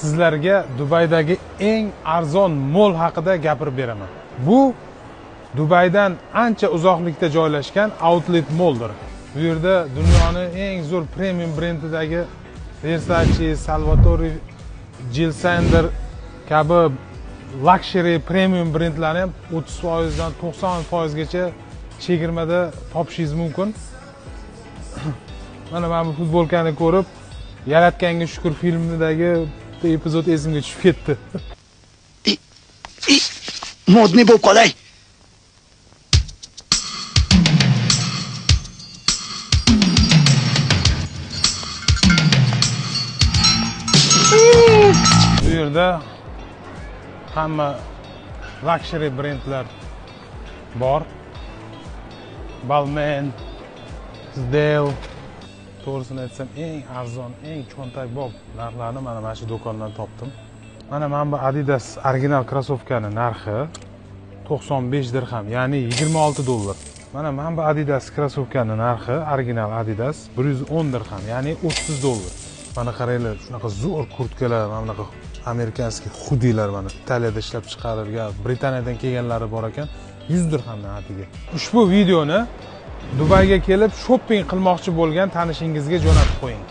Sizlarga Dubaydagi eng arzon mol haqida gapirib beraman. Bu Dubaydan ancha uzoqlikda joylashgan outlet moldir. Bu yerda dunyoning eng zo'r premium brendidagi Versace, Salvatore, Jill Sander kabi luxury premium brendlarni ham 30% dan 90% gacha chegirmada topishingiz mumkin. Mana bu futbolkani ko'rib, Yaratganga shukr filmidagi epizod esimga tushib ketdi. Modniy bo'lib qolay. Bu yerda hamma luxury brendlar bor. Balmain, Zdale. To'g'risini aytsam, eng arzon, eng cho'ntakbob narxlarni mana shu do'kondan topdim. Mana bu Adidas original krossovkani narxi 95 dirham, ya'ni $26. Mana bu Adidas krossovkani narxi original Adidas 110 dirham, ya'ni $30. Mana qaranglar, shunaqa zo'r kurtkalar, mana bunaqa amerikanskiy xudilar mana Italiyada ishlab chiqarilgan, Britaniyadan kelganlari bor ekan, 100 dirhamdan atiga. Ushbu videoni Dubayga kelib shopping qilmoqchi bo'lgan tanishingizga jo'natib qo'ying.